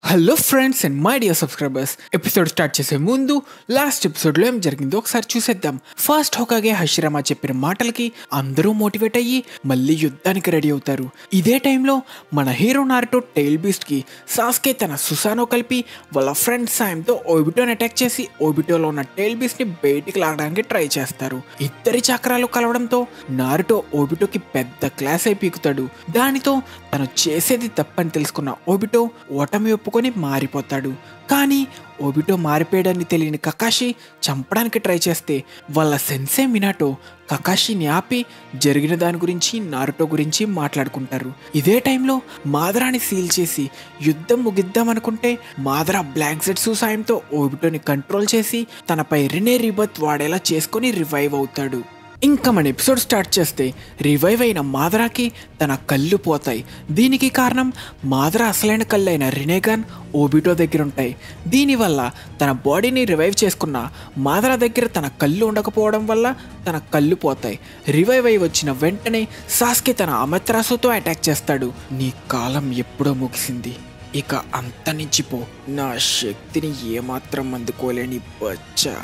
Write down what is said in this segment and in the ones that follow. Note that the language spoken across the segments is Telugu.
Hello friends and my dear subscribers, episode start చేసే ముందు లాస్ట్ ఎపిసోడ్లో ఏం జరిగిందో ఒకసారి చూసేద్దాం. ఫస్ట్ హోకాగే హషిరామా చెప్పిన మాటలకి అందరూ మోటివేట్ అయ్యి మళ్ళీ యుద్ధానికి రెడీ అవుతారు. ఇదే టైంలో మన హీరో నారుటో టైల్ బీస్ట్కి సాస్కే తన సుసానో కలిపి వాళ్ళ ఫ్రెండ్స్ సాయంతో ఓబిటోని అటాక్ చేసి ఓబిటోలో ఉన్న టైల్ బీస్ట్ని బయటికి లాగడానికి ట్రై చేస్తారు. ఇద్దరి చక్రాలు కలవడంతో నారుటో ఓబిటోకి పెద్ద క్లాస్ అయి పీకుతాడు. దానితో తను చేసేది తప్పని తెలుసుకున్న ఓబిటో ఓటమి ఒప్పుకొని మారిపోతాడు. కానీ ఓబిటో మారిపోయాడని తెలియని కకాషి చంపడానికి ట్రై చేస్తే వాళ్ళ సెన్సే మినాటో కకాషిని ఆపి జరిగిన దాని గురించి నారుటో గురించి మాట్లాడుకుంటారు. ఇదే టైంలో మాదరాని సీల్ చేసి యుద్ధం ముగిద్దాం అనుకుంటే మాదరా బ్లాక్ జెట్సు సాయంతో ఓబిటోని కంట్రోల్ చేసి తనపై రినే రీబర్త్ వాడేలా చేసుకొని రివైవ్ అవుతాడు. ఇంకా మన ఎపిసోడ్ స్టార్ట్ చేస్తే రివైవ్ అయిన మాదరాకి తన కళ్ళు పోతాయి. దీనికి కారణం మాదరా అసలైన కళ్ళు అయిన రినేగాన్ ఓబిటో దగ్గర ఉంటాయి. దీనివల్ల తన బాడీని రివైవ్ చేసుకున్న మాదరా దగ్గర తన కళ్ళు ఉండకపోవడం వల్ల తన కళ్ళు పోతాయి. రివైవ్ అయి వచ్చిన వెంటనే సాస్కే తన అమత్రాసుతో అటాక్ చేస్తాడు. నీ కాలం ఎప్పుడో ముగిసింది, ఇక అంతరించిపో. నా శక్తిని ఏమాత్రం అందుకోలేని బచ్చా,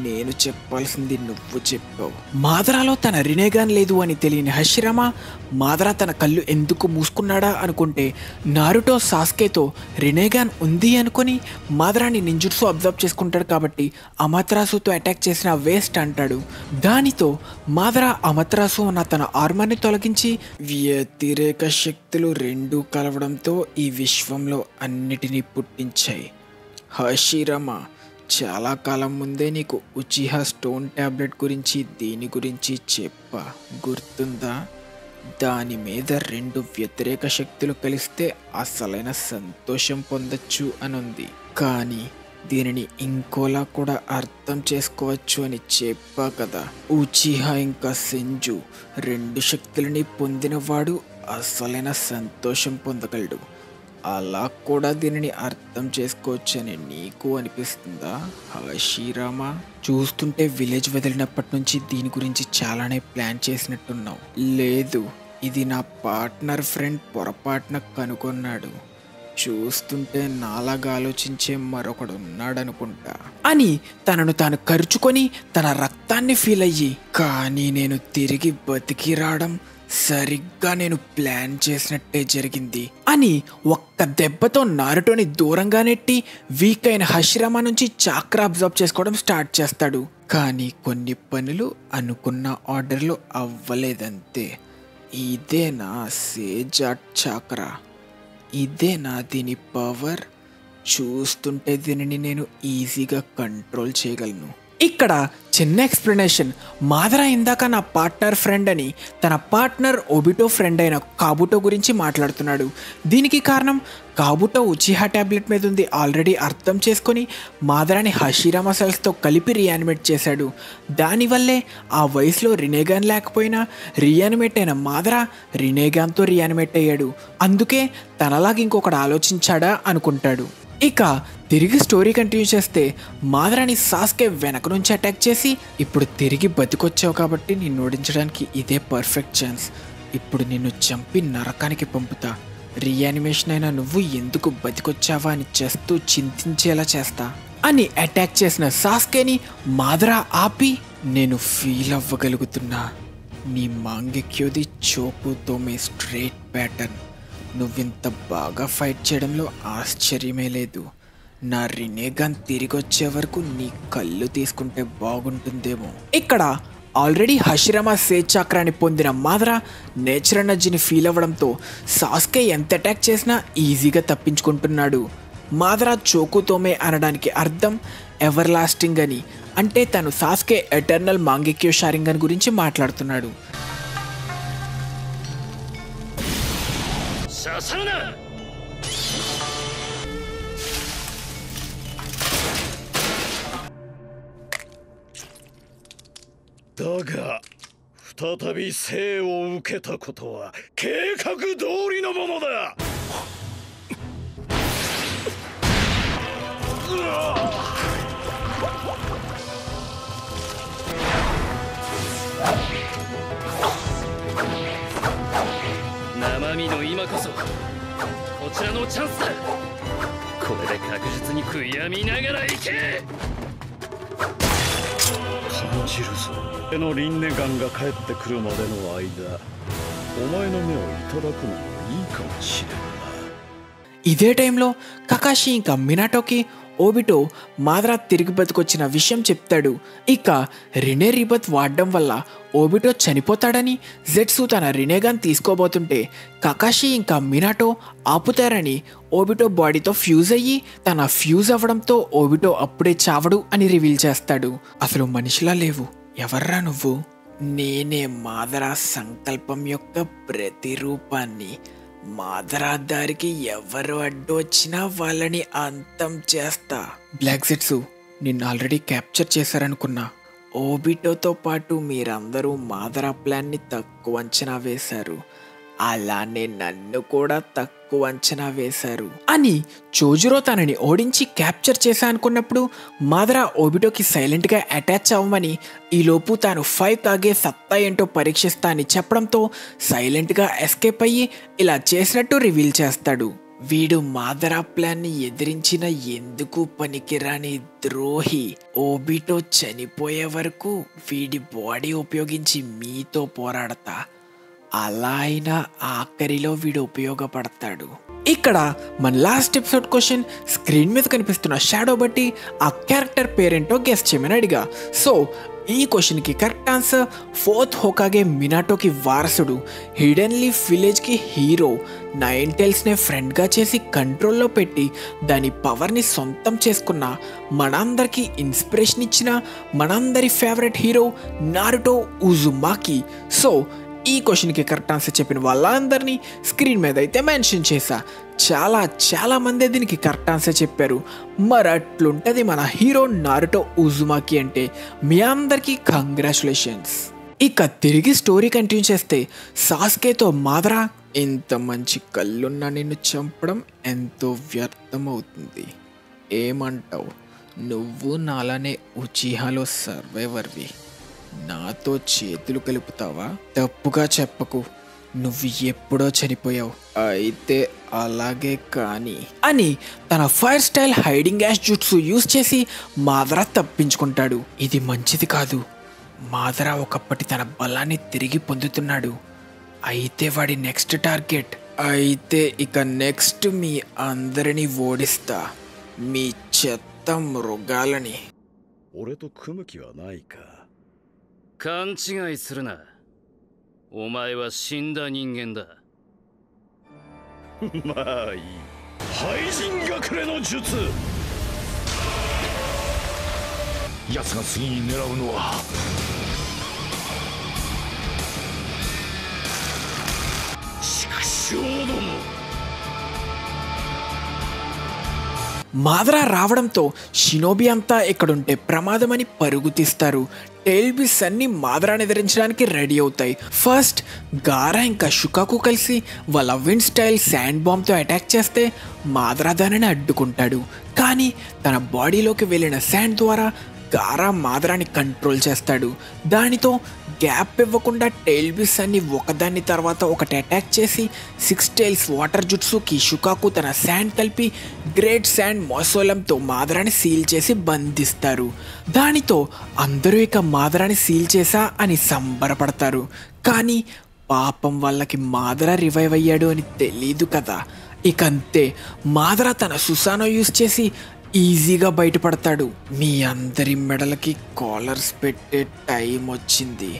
నేను చెప్పాల్సింది నువ్వు చెప్పావు. మాదరాలో తన రినేగాన్ లేదు అని తెలియని హషిరామా మాదరా తన కళ్ళు ఎందుకు మూసుకున్నాడా అనుకుంటే నారుటో సాస్కేతో రినేగాన్ ఉంది అనుకొని మాదరాని నింజుట్సు అబ్జర్వ్ చేసుకుంటాడు కాబట్టి అమత్రాసుతో అటాక్ చేసిన వేస్ట్ అంటాడు. దానితో మాదరా అమత్రాసు అన్న తన ఆర్మర్ని తొలగించి వ్యతిరేక శక్తులు రెండూ కలవడంతో ఈ విశ్వంలో అన్నిటినీ పుట్టించాయి. హషిరామా, చాలా కాలం ముందే నీకు ఉచిహా స్టోన్ ట్యాబ్లెట్ గురించి దీని గురించి చెప్పా, గుర్తుందా? దాని మీద రెండు వ్యతిరేక శక్తులు కలిస్తే అసలైన సంతోషం పొందొచ్చు అనుంది. కానీ దీనిని ఇంకోలా కూడా అర్థం చేసుకోవచ్చు అని చెప్పా కదా. ఉచిహా ఇంకా సెంజు రెండు శక్తులని పొందినవాడు అసలైన సంతోషం పొందగలడు. అలా కూడా దీనిని అర్థం చేసుకోవచ్చని నీకు అనిపిస్తుందా హషిరామా? చూస్తుంటే విలేజ్ వదిలినప్పటి నుంచి దీని గురించి చాలానే ప్లాన్ చేసినట్టున్నావు. లేదు, ఇది నా పార్ట్నర్ ఫ్రెండ్ పొరపాటున కనుగొన్నాడు. చూస్తుంటే నాలాగా ఆలోచించే మరొకడు ఉన్నాడనుకుంటా అని తనను తాను ఖర్చుకొని తన రక్తాన్ని ఫీల్ అయ్యి, కానీ నేను తిరిగి బతికి రావడం సరిగ్గా నేను ప్లాన్ చేసినట్టే జరిగింది అని ఒక్క దెబ్బతో నారుటోని దూరంగా నెట్టి వీక్ అయిన హషిరామా నుంచి చాక్రా అబ్జర్వ్ చేసుకోవడం స్టార్ట్ చేస్తాడు. కానీ కొన్ని పనులు అనుకున్న ఆర్డర్లో అవ్వలేదంతే. ఇదేనా సేజాట్ చాక్రా? ఇదేనా దీని పవర్? చూస్తుంటే దీనిని నేను ఈజీగా కంట్రోల్ చేయగలను. ఇక్కడ చిన్న ఎక్స్ప్లెనేషన్. మాదరా ఇందాక నా పార్ట్నర్ ఫ్రెండ్ అని తన పార్ట్నర్ ఓబిటో ఫ్రెండ్ అయిన కాబుటో గురించి మాట్లాడుతున్నాడు. దీనికి కారణం కాబుటో ఉచిహా ట్యాబ్లెట్ మీద ఉంది ఆల్రెడీ అర్థం చేసుకొని మాదరాని హషిరామా సెల్స్తో కలిపి రీయానిమేట్ చేశాడు. దానివల్లే ఆ వయసులో రినేగాన్ లేకపోయినా రీయానిమేట్ అయిన మాదరా రినేగాన్తో రీయానిమేట్ అయ్యాడు. అందుకే తనలాగా ఇంకొకడు ఆలోచించాడా అనుకుంటాడు. ఇక తిరిగి స్టోరీ కంటిన్యూ చేస్తే మాదరాని సాస్కే వెనక నుంచి అటాక్ చేసి, ఇప్పుడు తిరిగి బతికొచ్చావు కాబట్టి నిన్ను ఓడించడానికి ఇదే పర్ఫెక్ట్ ఛాన్స్. ఇప్పుడు నిన్ను చంపి నరకానికి పంపుతా. రీయానిమేషన్ అయినా నువ్వు ఎందుకు బతికొచ్చావా అని చేస్తూ చింతించేలా చేస్తా అని అటాక్ చేసిన సాస్కేని మాదరా ఆపి, నేను ఫీల్ అవ్వగలుగుతున్నా. నీ మాంగెక్యోది చోకుతోమే స్ట్రేట్ ప్యాటర్న్. నువ్వింత బాగా ఫైట్ చేయడంలో ఆశ్చర్యమే లేదు. నా రినేగాన్ తిరిగి వచ్చే వరకు నీ కళ్ళు తీసుకుంటే బాగుంటుందేమో. ఇక్కడ ఆల్రెడీ హషిరామా సేజ్ చక్రాన్ని పొందిన మాదరా నేచర్ ఎనర్జీని ఫీల్ అవ్వడంతో సాస్కే ఎంత అటాక్ చేసినా ఈజీగా తప్పించుకుంటున్నాడు. మాదరా చోకుతోమే అనడానికి అర్థం ఎవర్ లాస్టింగ్ అని, అంటే తను సాస్కే ఎటర్నల్ మాంగెక్యో షారింగన్ గురించి మాట్లాడుతున్నాడు.再び生を受けたことは計画通りのものだ。生身の今こそこちらのチャンスだ。これで確実に悔やみながら行け。感じるぞ。俺の輪廻眼が帰ってくるまでの間、お前の目をいただくのもいいかもしれんな。ఇదే టైంలో కకాషి ఇంకా మినాటోకి ఓబిటో మాదరా తిరిగి బతికొచ్చిన విషయం చెప్తాడు. ఇక రినే రీబత్ వాడడం వల్ల ఓబిటో చనిపోతాడని జెట్సు తన రినేగాన్ తీసుకోబోతుంటే కకాషి ఇంకా మినాటో ఆపుతారని ఓబిటో బాడీతో ఫ్యూజ్ అయ్యి తన ఫ్యూజ్ అవ్వడంతో ఓబిటో అప్పుడే చావడు అని రివీల్ చేస్తాడు. అసలు మనిషిలా లేవు, ఎవర్రా నువ్వు? నేనే మాదరా సంకల్పం యొక్క ప్రతిరూపాన్ని. మాదరా దారికి ఎవరు అడ్డు వచ్చినా వాళ్ళని అంతం చేస్తా. బ్లాక్ జెట్సు, నిన్ను ఆల్రెడీ క్యాప్చర్ చేశారనుకున్నా. ఓబిటోతో పాటు మీరందరూ మాదరా ప్లాన్ని తక్కువ అంచనా వేశారు, అలానే నన్ను కూడా తక్కువ అంచనా వేశారు అని చోజురో తనని ఓడించి క్యాప్చర్ చేశా అనుకున్నప్పుడు మాదరా ఓబిటోకి సైలెంట్గా అటాచ్ అవ్వమని, ఈలోపు తాను 5 కాగే సత్తా ఏంటో పరీక్షిస్తా అని చెప్పడంతో సైలెంట్గా ఎస్కేప్ అయ్యి ఇలా చేసినట్టు రివీల్ చేస్తాడు. వీడు మాదరా ప్లాన్ని ఎదిరించిన ఎందుకు పనికిరాని ద్రోహి. ఓబిటో చనిపోయే వరకు వీడి బాడీ ఉపయోగించి మీతో పోరాడతా, అలా అయినా ఆఖరిలో వీడు ఉపయోగపడతాడు. ఇక్కడ మన లాస్ట్ ఎపిసోడ్ క్వశ్చన్ స్క్రీన్ మీద కనిపిస్తున్న షాడో బట్టి ఆ క్యారెక్టర్ పేరేంటో గెస్ చేయమని అడిగా. సో ఈ క్వశ్చన్కి కరెక్ట్ ఆన్సర్ 4th హోకాగే మినాటోకి వారసుడు, హిడెన్ లీఫ్ విలేజ్కి హీరో, 9 టైల్స్నే ఫ్రెండ్గా చేసి కంట్రోల్లో పెట్టి దాని పవర్ని సొంతం చేసుకున్న, మనందరికీ ఇన్స్పిరేషన్ ఇచ్చిన మనందరి ఫేవరెట్ హీరో నారుటో ఉజుమాకి. సో ఈ క్వశ్చన్కి కరెక్ట్ ఆన్సర్ చెప్పిన వాళ్ళందరినీ స్క్రీన్ మీద అయితే మెన్షన్ చేశా. చాలా మంది దీనికి కరెక్ట్ ఆన్సర్ చెప్పారు. మరి అట్లుంటుంది మన హీరో నారుటో ఉజుమాకి అంటే. మీ అందరికీ కంగ్రాచులేషన్స్. ఇక తిరిగి స్టోరీ కంటిన్యూ చేస్తే సాస్కేతో మాదరా, ఇంత మంచి కళ్ళున్న నిన్ను చంపడం ఎంతో వ్యర్థమవుతుంది. ఏమంటావు? నువ్వు నాలానే ఉచిహాలో సర్వైవర్వి, నాతో చేతులు కలుపుతావా? తప్పుగా చెప్పకు, నువ్వు ఎప్పుడో చనిపోయావు. అయితే అలాగే కానీ అని తన fire style hiding ash jutsu use చేసి మాదరా తప్పించుకుంటాడు. ఇది మంచిది కాదు. మాదరా ఒకప్పటి తన బలాన్ని తిరిగి పొందుతున్నాడు. అయితే వాడి నెక్స్ట్ టార్గెట్. అయితే ఇక నెక్స్ట్ మీ అందరినీ ఓడిస్తా, మీ చెత్త మృగాలని. 俺と組む気はないか。勘違いするな。お前は死んだ人間だ。まあいい。廃人隠れの術。奴が次に狙うのは畜生ども。మాదరా రావడంతో షినోబి అంతా ఇక్కడుంటే ప్రమాదమని పరుగు తీస్తారు. టెయిల్బిస్ అన్ని మాదరాని ఎదిరించడానికి రెడీ అవుతాయి. ఫస్ట్ గారా ఇంకా షుకాకు కలిసి వాళ్ళ విండ్ స్టైల్ శాండ్ బాంబ్తో అటాక్ చేస్తే మాదరా దానిని అడ్డుకుంటాడు. కానీ తన బాడీలోకి వెళ్ళిన శాండ్ ద్వారా గారా మాదరాని కంట్రోల్ చేస్తాడు. దానితో గ్యాప్ ఇవ్వకుండా టెయిల్బిస్ అన్ని ఒకదాని తర్వాత ఒకటి అటాక్ చేసి 6 టైల్స్ వాటర్ జుట్సుకి షుకాకు తన శాండ్ కలిపి గ్రేట్ శాండ్ మోసోలంతో మాదరాని సీల్ చేసి బంధిస్తారు. దానితో అందరూ ఇక మాదరాని సీల్ చేశా అని సంబరపడతారు. కానీ పాపం వాళ్ళకి మాదరా రివైవ్ అయ్యాడు అని తెలీదు కదా. ఇక అంతే, మాదరా తన సుసానో యూజ్ చేసి ఈజీగా బయటపడతాడు. మీ అందరి మెడలకి కాలర్స్ పెట్టే టైం వచ్చింది.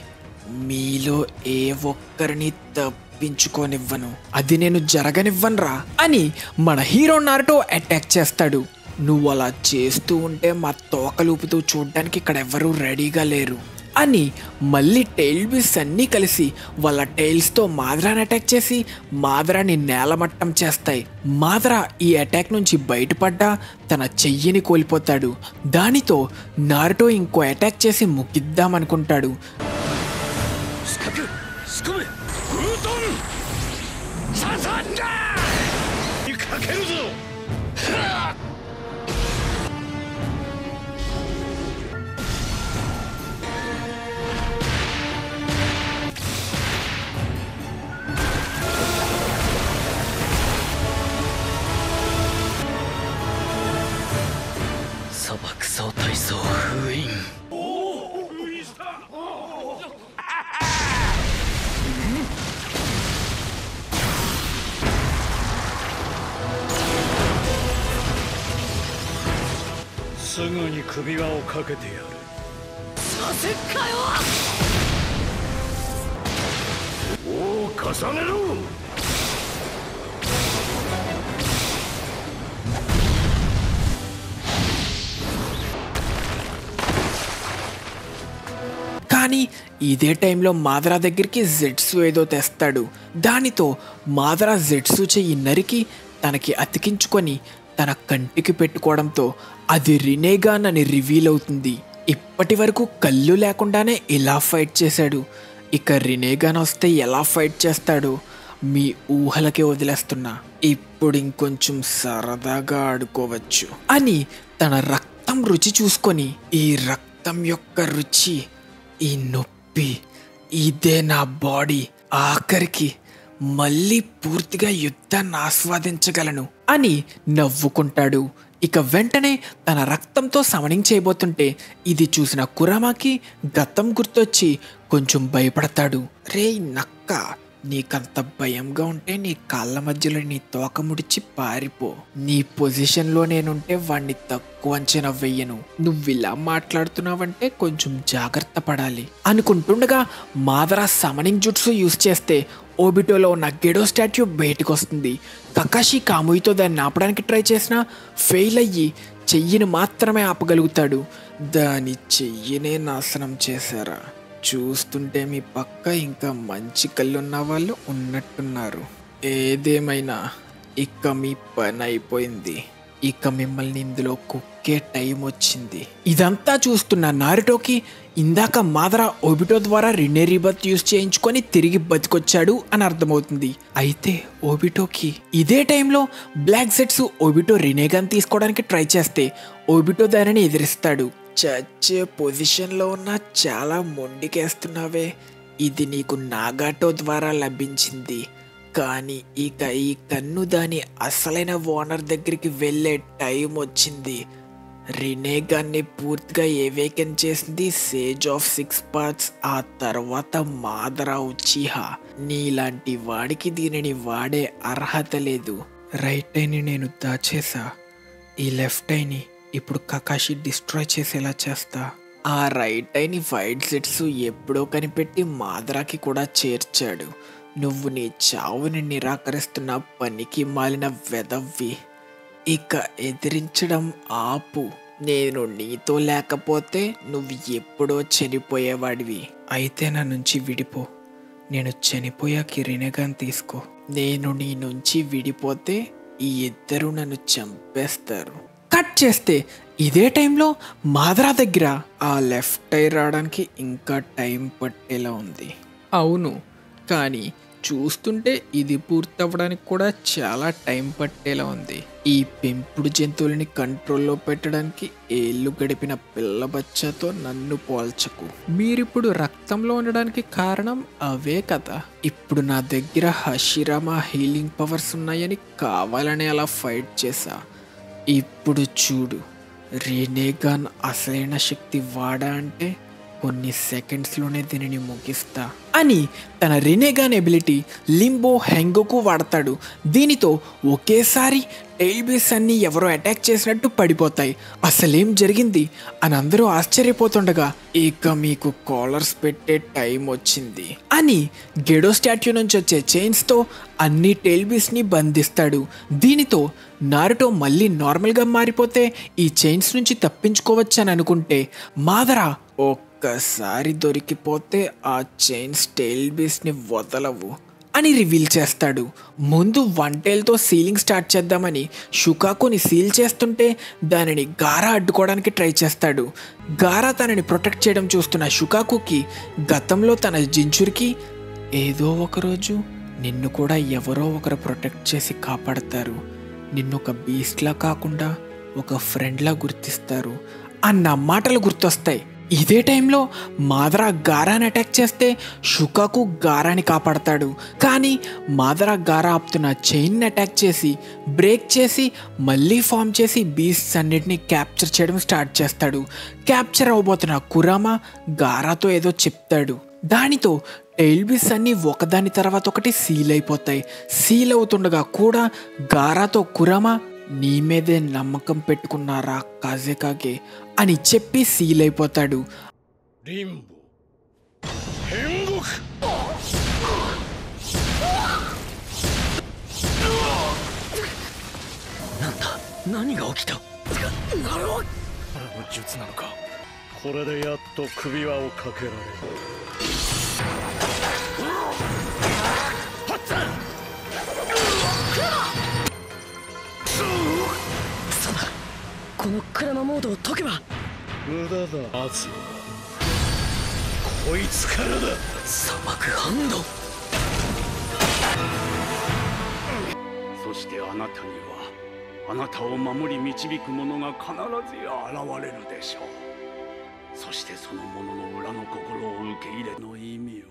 మీలో ఏ ఒక్కరిని తప్పించుకోనివ్వను, అది నేను జరగనివ్వనురా అని మన హీరో నారుటో అటాక్ చేస్తాడు. నువ్వు అలా చేస్తూ ఉంటే మా తోకలూపుతూ చూడ్డానికి ఇక్కడ ఎవరూ రెడీగా లేరు అని మళ్ళీ టెయిల్బిస్ అన్నీ కలిసి వాళ్ళ టైల్స్తో మాదరాని అటాక్ చేసి మాదరాని నేలమట్టం చేస్తాయి. మాదరా ఈ అటాక్ నుంచి బయటపడ్డా తన చెయ్యిని కోల్పోతాడు. దానితో నారుటో ఇంకో అటాక్ చేసి ముగిద్దామనుకుంటాడు. 砂漠総体操封印。すぐに首輪をかけてやる。させっかよ。おお重ねろ。కానీ ఇదే టైంలో మాదరా దగ్గరికి జెట్సు ఏదో తెస్తాడు. దానితో మాదరా జెట్సు చెయ్యి నరికి తనకి అతికించుకొని తన కంటికి పెట్టుకోవడంతో అది రినేగాన్ అని రివీల్ అవుతుంది. ఇప్పటి వరకు కళ్ళు లేకుండానే ఇలా ఫైట్ చేశాడు. ఇక రినేగాన్ వస్తే ఎలా ఫైట్ చేస్తాడో మీ ఊహలకే వదిలేస్తున్నా. ఇప్పుడు ఇంకొంచెం సరదాగా ఆడుకోవచ్చు అని తన రక్తం రుచి చూసుకొని, ఈ రక్తం యొక్క రుచి, ఈ నొప్పి, ఇదే నా బాడీ, ఆఖరికి మళ్ళీ పూర్తిగా యుద్ధాన్ని ఆస్వాదించగలను అని నవ్వుకుంటాడు. ఇక వెంటనే తన రక్తంతో సమనింగ్ చేయబోతుంటే ఇది చూసిన కురామాకి గతం గుర్తొచ్చి కొంచెం భయపడతాడు. రే నక్క, నీకంత భయంగా ఉంటే నీ కాళ్ళ మధ్యలో నీ తోక ముడిచి పారిపో. నీ పొజిషన్లో నేనుంటే వాణ్ణి తక్కువ అంచనా వెయ్యను. నువ్విలా మాట్లాడుతున్నావంటే కొంచెం జాగ్రత్త పడాలి అనుకుంటుండగా మాదరా సమనింగ్ జుట్సు యూజ్ చేస్తే ఓబిటోలో ఉన్న గెడో స్టాట్యూ బయటకు వస్తుంది. కకాషి కాముయితో దాన్ని ఆపడానికి ట్రై చేసినా ఫెయిల్ అయ్యి చెయ్యిని మాత్రమే ఆపగలుగుతాడు. దాని చెయ్యినే నాశనం చేశారా? చూస్తుంటే మీ పక్క ఇంకా మంచి కళ్ళున్న వాళ్ళు ఉన్నట్టున్నారు. ఏదేమైనా ఇక మీ పని అయిపోయింది. ఇక మిమ్మల్ని ఇందులో కుక్కే టైం వచ్చింది. ఇదంతా చూస్తున్న నారుటోకి ఇందాక మాదరా ఓబిటో ద్వారా రినే రీబర్త్ యూజ్ చేయించుకొని తిరిగి బతికొచ్చాడు అని అర్థమవుతుంది. అయితే ఓబిటోకి ఇదే టైంలో బ్లాక్ జెట్స్ ఓబిటో రినేగాన్ తీసుకోవడానికి ట్రై చేస్తే ఓబిటో దానిని ఎదిరిస్తాడు. చచ్చే పొజిషన్లో ఉన్న చాలా మొండికేస్తున్నావే. ఇది నీకు నాగాటో ద్వారా లభించింది, కానీ ఇక ఈ కన్ను దాని అసలైన ఓనర్ దగ్గరికి వెళ్ళే టైం వచ్చింది. రినేగాన్ని పూర్తిగా ఏవేకెన్ చేసింది సేజ్ ఆఫ్ 6 పార్ట్స్, ఆ తర్వాత మాదరా ఉచిహా. నీలాంటి వాడికి దీనిని వాడే అర్హత లేదు. రైట్ ఐని నేను దాచేసా, ఈ లెఫ్ట్ ఐని ఇప్పుడు కకాషి డిస్ట్రాయ్ చేసేలా చేస్తా. ఆ రైట్ ఐని వైట్ జెట్స్ ఎప్పుడో కనిపెట్టి మాదరాకి కూడా చేర్చాడు. నువ్వు నీ చావుని నిరాకరిస్తున్న పనికి మాలిన వెదవ్వి. ఇక ఎదిరించడం ఆపు. నేను నీతో లేకపోతే నువ్వు ఎప్పుడో చనిపోయేవాడివి. అయితే నా నుంచి విడిపో. నేను చనిపోయాక రినేగాన్ తీసుకో. నేను నీ నుంచి విడిపోతే ఈ ఇద్దరు నన్ను చంపేస్తారు. కట్ చేస్తే ఇదే టైంలో మాదరా దగ్గర ఆ లెఫ్ట్ ఐ రావడానికి ఇంకా టైం పట్టేలా ఉంది. అవును, కానీ చూస్తుంటే ఇది పూర్తవ్వడానికి కూడా చాలా టైం పట్టేలా ఉంది. ఈ పెంపుడు జంతువులని కంట్రోల్లో పెట్టడానికి ఏళ్ళు గడిపిన పిల్ల బచ్చాతో నన్ను పోల్చకు. మీరిప్పుడు రక్తంలో ఉండడానికి కారణం అవే కదా. ఇప్పుడు నా దగ్గర హషిరామా హీలింగ్ పవర్స్ ఉన్నాయని కావాలని అలా ఫైట్ చేశా. ఇప్పుడు చూడు, రినేగాన్ అసలైన శక్తి వాడా అంటే కొన్ని సెకండ్స్లోనే దీనిని ముగిస్తా అని తన రినేగాన్ ఎబిలిటీ లింబో హెంగోకు వాడతాడు. దీనితో ఒకేసారి టెయిల్ బేస్ అన్ని ఎవరో అటాక్ చేసినట్టు పడిపోతాయి. అసలేం జరిగింది అని అందరూ ఆశ్చర్యపోతుండగా ఇక మీకు కాలర్స్ పెట్టే టైం వచ్చింది అని గెడో స్టాట్యూ నుంచి వచ్చే చైన్స్తో అన్ని టెయిల్ బేస్ని బంధిస్తాడు. దీనితో నారుటో మళ్ళీ నార్మల్గా మారిపోతే ఈ చైన్స్ నుంచి తప్పించుకోవచ్చు అని అనుకుంటే మాదరా ఒక్కసారి దొరికిపోతే ఆ చైన్స్ టెయిల్ బేస్ని వదలవు అని రివీల్ చేస్తాడు. ముందు 1 టైల్తో సీలింగ్ స్టార్ట్ చేద్దామని షుకాకుని సీల్ చేస్తుంటే దానిని గారా అడ్డుకోవడానికి ట్రై చేస్తాడు. గారా తనని ప్రొటెక్ట్ చేయడం చూస్తున్న షుకాకుకి గతంలో తన జించురికి ఏదో ఒకరోజు నిన్ను కూడా ఎవరో ఒకరు ప్రొటెక్ట్ చేసి కాపాడతారు, నిన్నొక బీస్ట్లా కాకుండా ఒక ఫ్రెండ్లా గుర్తిస్తారు అన్న మాటలు గుర్తొస్తాయి. ఇదే టైంలో మాదరా గారాని అటాక్ చేస్తే షుకాకు గారాని కాపాడతాడు. కానీ మాదరా గారా ఆపుతున్న చైన్ని అటాక్ చేసి బ్రేక్ చేసి మళ్ళీ ఫామ్ చేసి బీస్ట్స్ అన్నిటినీ క్యాప్చర్ చేయడం స్టార్ట్ చేస్తాడు. క్యాప్చర్ అవబోతున్న కురామా గారాతో ఏదో చెప్తాడు. దానితో టైల్ బీస్ అన్నీ ఒకదాని తర్వాత ఒకటి సీల్ అయిపోతాయి. సీల్ అవుతుండగా కూడా గారాతో కురామా నీ మీదే నమ్మకం పెట్టుకున్నారా కాజేకాగే అని చెప్పి సీల్ అయిపోతాడు.そしてあなたにはあなたを守り導く者が必ずや現れるでしょう。そしてその者の裏の心を受け入れの意味を。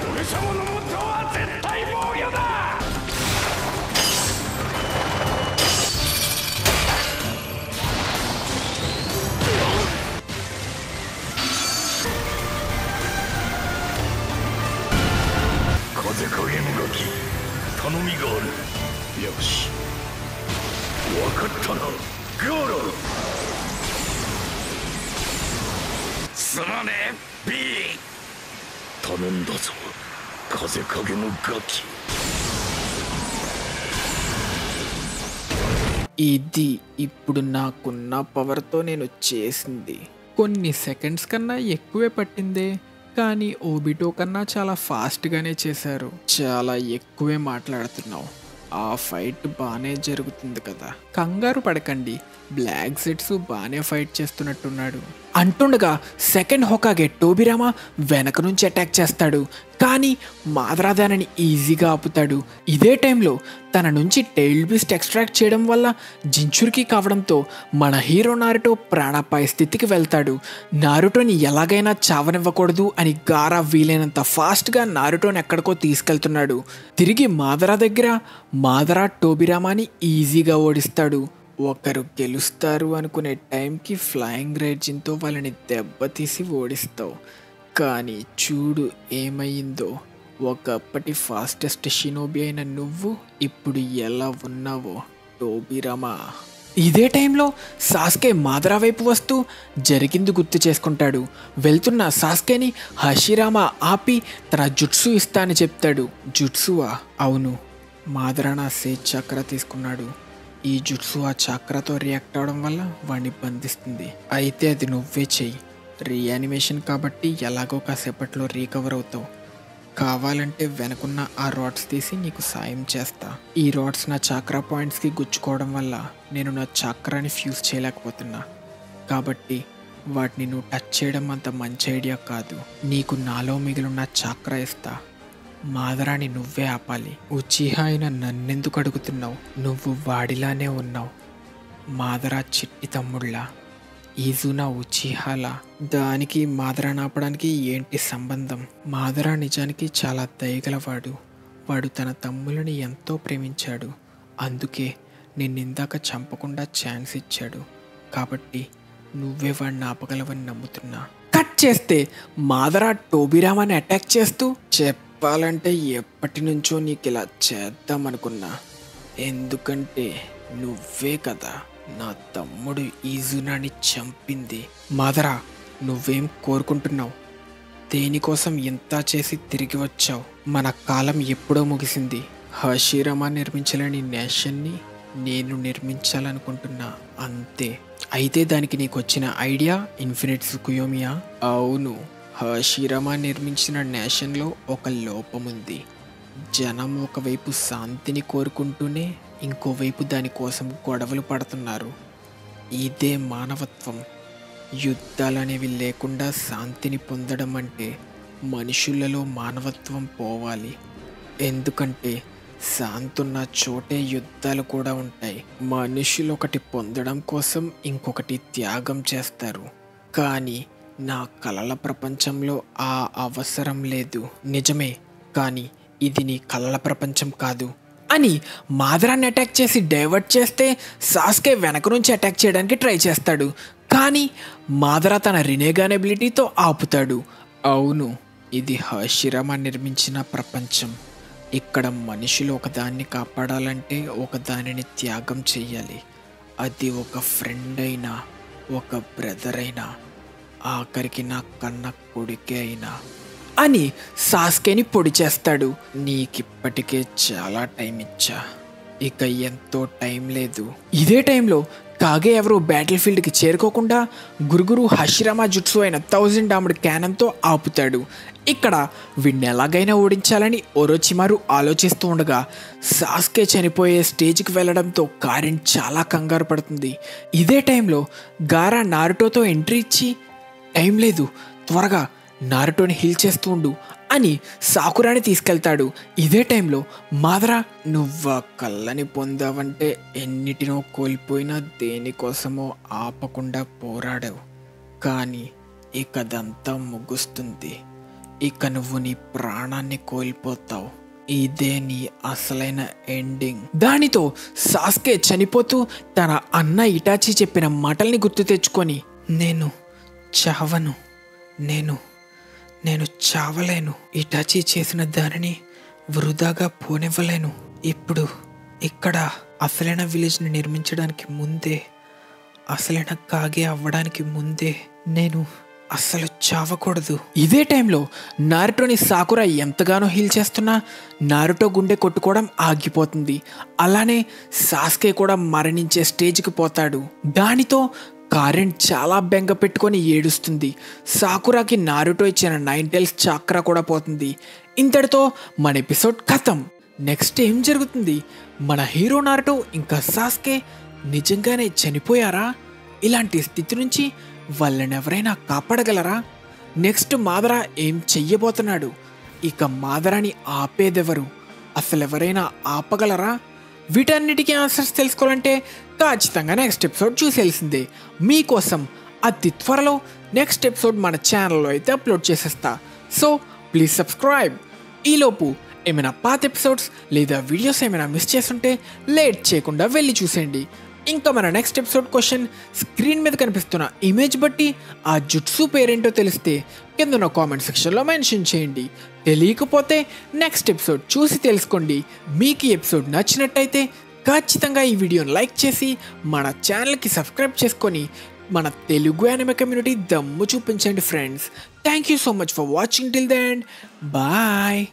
俺様のモットーは絶対防御だ。風影無垣頼みがある。よし分かったなガーラ。すまねえ B 頼んだぞ風影のガキ。ఇది ఇప్పుడు నాకున్న పవర్తో నేను చేసింది. కొన్ని సెకండ్స్ కన్నా ఎక్కువే పట్టిందే, కానీ ఓబిటో కన్నా చాలా ఫాస్ట్గానే చేశారు. చాలా ఎక్కువే మాట్లాడుతున్నావు. ఆ ఫైట్ బాగానే జరుగుతుంది కదా, కంగారు పడకండి, బ్లాక్ సెట్స్ బాగానే ఫైట్ చేస్తున్నట్టున్నాడు అంటుండగా సెకండ్ హోకాగే టోబిరామా వెనక నుంచి అటాక్ చేస్తాడు. కానీ మాదరా దానిని ఈజీగా ఆపుతాడు. ఇదే టైంలో తన నుంచి టైల్ బీస్ట్ ఎక్స్ట్రాక్ట్ చేయడం వల్ల జించురికి కావడంతో మన హీరో నారుటో ప్రాణాపాయ స్థితికి వెళ్తాడు. నారుటోని ఎలాగైనా చావనివ్వకూడదు అని గారా వీలైనంత ఫాస్ట్గా నారుటోని ఎక్కడికో తీసుకెళ్తున్నాడు. తిరిగి మాదరా దగ్గర మాదరా టోబిరామాని ఈజీగా ఓడిస్తాడు. ఒకరు గెలుస్తారు అనుకునే టైంకి ఫ్లయింగ్ రేజిన్తో వాళ్ళని దెబ్బతీసి ఓడిస్తావు. కానీ చూడు ఏమైందో. ఒకప్పటి ఫాస్టెస్ట్ షినోబి అయిన నువ్వు ఇప్పుడు ఎలా ఉన్నావో టోబిరామా. ఇదే టైంలో సాస్కే మాదరా వైపు వస్తూ జరిగింది గుర్తు చేసుకుంటాడు. వెళ్తున్న సాస్కేని హషిరామా ఆపి తన జుట్సు ఇస్తా అని చెప్తాడు. జుట్సువా? అవును, మాదరా నా సేజ్ చక్ర తీసుకున్నాడు. ఈ జుట్సు ఆ చక్రతో రియాక్ట్ అవడం వల్ల వాడిని బంధిస్తుంది. అయితే అది నువ్వే చెయ్యి. రీయానిమేషన్ కాబట్టి ఎలాగో కాసేపట్లో రీకవర్ అవుతావు. కావాలంటే వెనకున్న ఆ రాడ్స్ తీసి నీకు సాయం చేస్తా. ఈ రాడ్స్ నా చక్ర పాయింట్స్కి గుచ్చుకోవడం వల్ల నేను నా చక్రాన్ని ఫ్యూజ్ చేయలేకపోతున్నా. కాబట్టి వాటిని నువ్వు టచ్ చేయడం అంత మంచి ఐడియా కాదు. నీకు నాలో మిగిలిన చక్ర ఇస్తా. మాదరాని నువ్వే ఆపాలి. ఉచిహా అయిన నన్నెందుకు అడుగుతున్నావు? నువ్వు వాడిలానే ఉన్నావు. మాదరా చిట్టి తమ్ముళ్ళ, ఈజునా ఉచిహాలా. దానికి మాదరాని ఆపడానికి ఏంటి సంబంధం? మాదరా నిజానికి చాలా దయగలవాడు. వాడు తన తమ్ములని ఎంతో ప్రేమించాడు. అందుకే నిన్నిందాక చంపకుండా ఛాన్స్ ఇచ్చాడు. కాబట్టి నువ్వే వాడిని ఆపగలవని నమ్ముతున్నా. కట్ చేస్తే మాదరా టోబిరామాని అటాక్ చేస్తూ చెప్పాలంటే ఎప్పటి నుంచో నీకు ఇలా చేద్దామనుకున్నా. ఎందుకంటే నువ్వే కదా నా తమ్ముడు ఈజునాని చంపింది. మాదరా, నువ్వేం కోరుకుంటున్నావు? దేనికోసం ఇంత చేసి తిరిగి వచ్చావు? మన కాలం ఎప్పుడో ముగిసింది. హషిరామా నిర్మించలేని నేషన్ని నేను నిర్మించాలనుకుంటున్నా, అంతే. అయితే దానికి నీకు వచ్చిన ఐడియా ఇన్ఫినిట్ సుకుయోమియా? అవును, హషిరామా నిర్మించిన నేషన్లో ఒక లోపం ఉంది. జనం ఒకవైపు శాంతిని కోరుకుంటూనే ఇంకోవైపు దానికోసం గొడవలు పడుతున్నారు. ఇదే మానవత్వం. యుద్ధాలనేవి లేకుండా శాంతిని పొందడం అంటే మనుషులలో మానవత్వం పోవాలి. ఎందుకంటే శాంతున్న చోటే యుద్ధాలు కూడా ఉంటాయి. మనుషులు ఒకటి పొందడం కోసం ఇంకొకటి త్యాగం చేస్తారు. కానీ నా కలల ప్రపంచంలో ఆ అవసరం లేదు. నిజమే, కానీ ఇది నీ కలల ప్రపంచం కాదు అని మాదరాన్ని అటాక్ చేసి డైవర్ట్ చేస్తే సాస్కే వెనక నుంచి అటాక్ చేయడానికి ట్రై చేస్తాడు. కానీ మాదరా తన రినేగాన్ ఎబిలిటీతో ఆపుతాడు. అవును, ఇది హషిరామా నిర్మించిన ప్రపంచం. ఇక్కడ మనుషులు ఒకదాన్ని కాపాడాలంటే ఒకదానిని త్యాగం చెయ్యాలి. అది ఒక ఫ్రెండ్ అయినా, ఒక బ్రదర్ అయినా, ఆఖరికి నా కన్న కొడుకే అయినా అని సాస్కేని పొడి చేస్తాడు. నీకిప్పటికే చాలా టైం ఇచ్చా, ఇక ఎంతో టైం లేదు. ఇదే టైంలో కాగే ఎవరు బ్యాటిల్ ఫీల్డ్కి చేరుకోకుండా గురుగురు హషిరామా జుట్సు అయిన 1000 డాముడ్ క్యానన్తో ఆపుతాడు. ఇక్కడ వీడిని ఎలాగైనా ఓడించాలని ఒరోచిమారు ఆలోచిస్తూ ఉండగా సాస్కే చనిపోయే స్టేజ్కి వెళ్ళడంతో కారిన్ చాలా కంగారు పడుతుంది. ఇదే టైంలో గారా నారుటోతో ఎంట్రీ ఇచ్చి, టైం లేదు, త్వరగా నారుటోని హీల్ చేస్తూ ఉండు అని సాకురాని తీసుకెళ్తాడు. ఇదే టైంలో మాదరా, నువ్వు కళ్ళని పొందావంటే ఎన్నిటినో కోల్పోయినా దేనికోసమో ఆపకుండా పోరాడావు. కానీ ఇక అదంతా ముగుస్తుంది. ఇక నువ్వు నీ ప్రాణాన్ని కోల్పోతావు. ఇదే నీ అసలైన ఎండింగ్. దానితో సాస్కే చనిపోతూ తన అన్న ఇటాచి చెప్పిన మాటల్ని గుర్తు తెచ్చుకొని, నేను చావను, నేను చావలేను. ఇటాచి చేసిన దానిని వృధాగా పోనివ్వలేను. ఇప్పుడు ఇక్కడ అసలైన విలేజ్ని నిర్మించడానికి ముందే, అసలైన కాగే అవ్వడానికి ముందే నేను అస్సలు చావకూడదు. ఇదే టైంలో నారుటోని సాకురా ఎంతగానో హీల్ చేస్తున్నా నారుటో గుండె కొట్టుకోవడం ఆగిపోతుంది. అలానే సాస్కే కూడా మరణించే స్టేజ్కి పోతాడు. దానితో కారెన్ చాలా బెంగ పెట్టుకొని ఏడుస్తుంది. సాకురాకి నారుటో ఇచ్చిన 9 టైల్స్ చాక్రా కూడా పోతుంది. ఇంతటితో మన ఎపిసోడ్ ఖతం. నెక్స్ట్ ఏం జరుగుతుంది? మన హీరో నారుటో ఇంకా సాస్కే నిజంగానే చనిపోయారా? ఇలాంటి స్థితి నుంచి వాళ్ళని ఎవరైనా కాపాడగలరా? నెక్స్ట్ మాదరా ఏం చెయ్యబోతున్నాడు? ఇక మాదరాని ఆపేదెవరు? అసలు ఎవరైనా ఆపగలరా? వీటన్నిటికీ ఆన్సర్స్ తెలుసుకోవాలంటే ఖచ్చితంగా నెక్స్ట్ ఎపిసోడ్ చూసేయాల్సిందే. మీకోసం అతి త్వరలో నెక్స్ట్ ఎపిసోడ్ మన ఛానల్లో అయితే అప్లోడ్ చేసేస్తా. So please subscribe. ఈలోపు ఏమైనా పాత ఎపిసోడ్స్ లేదా వీడియోస్ ఏమైనా మిస్ చేస్తుంటే లేట్ చేయకుండా వెళ్ళి చూసేయండి. ఇంకా మన నెక్స్ట్ ఎపిసోడ్ క్వశ్చన్ స్క్రీన్ మీద కనిపిస్తున్న ఇమేజ్ బట్టి ఆ జుట్సు పేరేంటో తెలిస్తే కింద కామెంట్ సెక్షన్లో మెన్షన్ చేయండి. తెలియకపోతే నెక్స్ట్ ఎపిసోడ్ చూసి తెలుసుకోండి. మీకు ఈ ఎపిసోడ్ నచ్చినట్టయితే ఖచ్చితంగా ఈ వీడియోని లైక్ చేసి మన ఛానల్కి సబ్స్క్రైబ్ చేసుకొని మన తెలుగు యానిమే కమ్యూనిటీ దమ్ము చూపించండి friends. Thank you so much for watching till the end. Bye.